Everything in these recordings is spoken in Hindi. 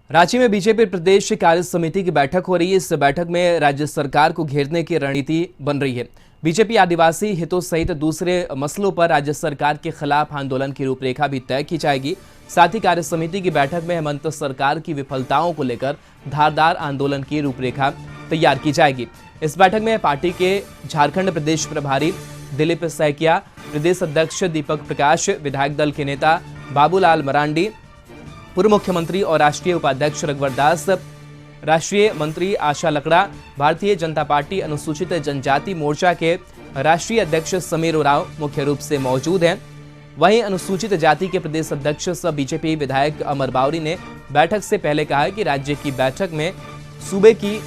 रांची में बीजेपी प्रदेश कार्य समिति की बैठक हो रही है। इस बैठक में राज्य सरकार को घेरने की रणनीति बन रही है। बीजेपी आदिवासी हितों सहित दूसरे मसलों पर राज्य सरकार के खिलाफ आंदोलन की रूपरेखा भी तय की जाएगी। साथ ही कार्य समिति की बैठक में हेमंत सरकार की विफलताओं को लेकर धारदार आंदोलन की रूपरेखा तैयार की जाएगी। इस बैठक में पार्टी के झारखंड प्रदेश प्रभारी दिलीप सैकिया, प्रदेश अध्यक्ष दीपक प्रकाश, विधायक दल के नेता बाबूलाल मरांडी, पूर्व मुख्यमंत्री और राष्ट्रीय उपाध्यक्ष रघुवर दास, राष्ट्रीय मंत्री आशा लकड़ा, भारतीय जनता पार्टी अनुसूचित जनजाति मोर्चा के राष्ट्रीय अध्यक्ष समीर उरांव मुख्य रूप से मौजूद हैं। वहीं अनुसूचित जाति के प्रदेश अध्यक्ष सह बीजेपी विधायक अमर बावरी ने बैठक से पहले कहा है कि राज्य की बैठक में सूबे की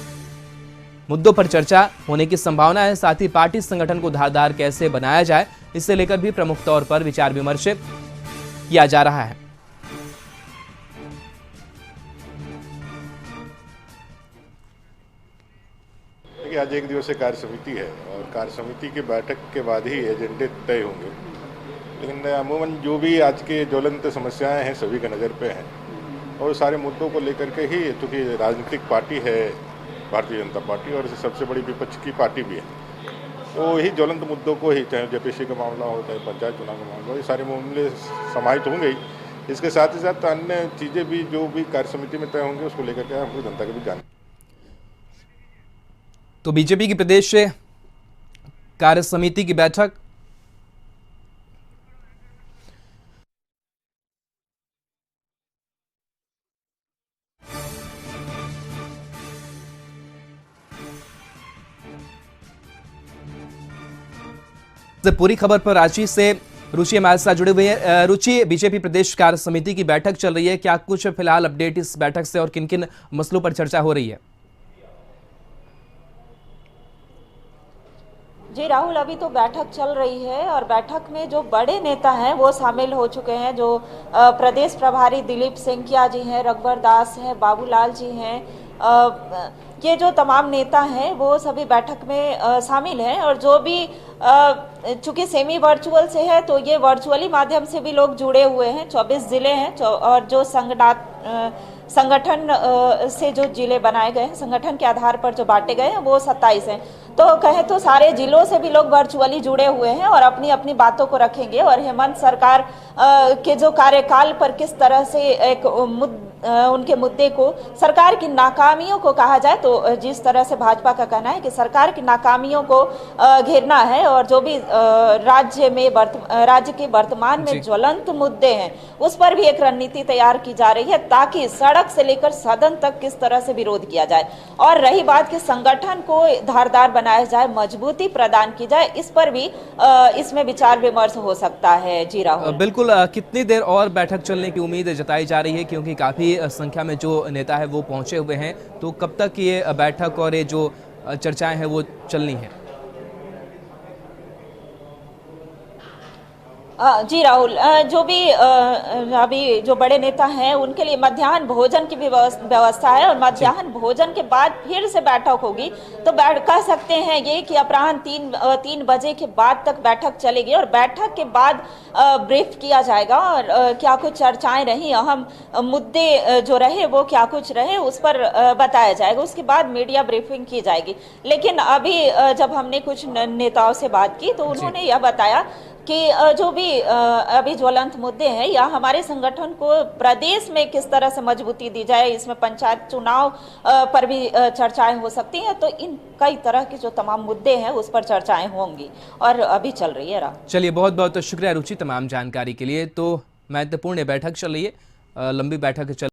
मुद्दों पर चर्चा होने की संभावना है। साथ ही पार्टी संगठन को धारदार कैसे बनाया जाए, इसे लेकर भी प्रमुख तौर पर विचार विमर्श किया जा रहा है। आज एक दिवसीय कार्य समिति है और कार्य समिति की बैठक के बाद ही एजेंडे तय होंगे। लेकिन अमूमन जो भी आज के ज्वलंत समस्याएं हैं सभी के नज़र पे हैं और सारे मुद्दों को लेकर के ही, क्योंकि राजनीतिक पार्टी है भारतीय जनता पार्टी और सबसे बड़ी विपक्ष की पार्टी भी है, तो यही ज्वलंत मुद्दों को ही, चाहे जेपीसी का मामला हो चाहे पंचायत चुनाव का मामला हो, ये सारे मामले समाहित होंगे ही। इसके साथ ही साथ अन्य चीज़ें भी जो भी कार्य समिति में तय होंगे उसको लेकर के हमको जनता के भी जान। तो बीजेपी की प्रदेश कार्य समिति की बैठक पूरी खबर पर रांची से रुचि हमारे साथ जुड़े हुए हैं। रुचि, बीजेपी प्रदेश कार्य समिति की बैठक चल रही है, क्या कुछ फिलहाल अपडेट इस बैठक से और किन किन मसलों पर चर्चा हो रही है? जी राहुल, अभी तो बैठक चल रही है और बैठक में जो बड़े नेता हैं वो शामिल हो चुके हैं। जो प्रदेश प्रभारी दिलीप सैकिया जी हैं, रघुवर दास हैं, बाबूलाल जी हैं, ये जो तमाम नेता हैं वो सभी बैठक में शामिल हैं। और जो भी चूंकि सेमी वर्चुअल से है तो ये वर्चुअली माध्यम से भी लोग जुड़े हुए हैं। 24 जिले हैं और जो संगठन से जो जिले बनाए गए हैं, संगठन के आधार पर जो बांटे गए हैं वो 27 हैं। तो कहें तो सारे जिलों से भी लोग वर्चुअली जुड़े हुए हैं और अपनी अपनी बातों को रखेंगे। और हेमंत सरकार के जो कार्यकाल पर किस तरह से एक उनके मुद्दे को, सरकार की नाकामियों को कहा जाए तो जिस तरह से भाजपा का कहना है कि सरकार की नाकामियों को घेरना है और जो भी राज्य के वर्तमान में ज्वलंत मुद्दे हैं उस पर भी एक रणनीति तैयार की जा रही है, ताकि सड़क से लेकर सदन तक किस तरह से विरोध किया जाए। और रही बात कि संगठन को धारदार बनाया जाए, मजबूती प्रदान की जाए, इस पर भी इसमें विचार विमर्श हो सकता है। जी राहुल, बिल्कुल। कितनी देर और बैठक चलने की उम्मीद जताई जा रही है, क्योंकि काफी संख्या में जो नेता है वो पहुंचे हुए हैं, तो कब तक ये बैठक और ये जो चर्चाएं हैं वो चलनी है? जी राहुल, जो भी अभी जो बड़े नेता हैं उनके लिए मध्याह्न भोजन की व्यवस्था है और मध्याह्न भोजन के बाद फिर से बैठक होगी। तो कह सकते हैं ये कि अपराह्न 3 बजे के बाद तक बैठक चलेगी और बैठक के बाद ब्रीफ किया जाएगा और क्या कुछ चर्चाएं रही, अहम मुद्दे जो रहे वो क्या कुछ रहे उस पर बताया जाएगा। उसके बाद मीडिया ब्रीफिंग की जाएगी। लेकिन अभी जब हमने कुछ नेताओं से बात की तो उन्होंने यह बताया कि जो भी अभी ज्वलंत मुद्दे हैं या हमारे संगठन को प्रदेश में किस तरह से मजबूती दी जाए, इसमें पंचायत चुनाव पर भी चर्चाएं हो सकती हैं। तो इन कई तरह के जो तमाम मुद्दे हैं उस पर चर्चाएं होंगी और अभी चल रही है। चलिए, बहुत बहुत शुक्रिया रुचि तमाम जानकारी के लिए। तो महत्वपूर्ण बैठक चल रही है, लंबी बैठक चल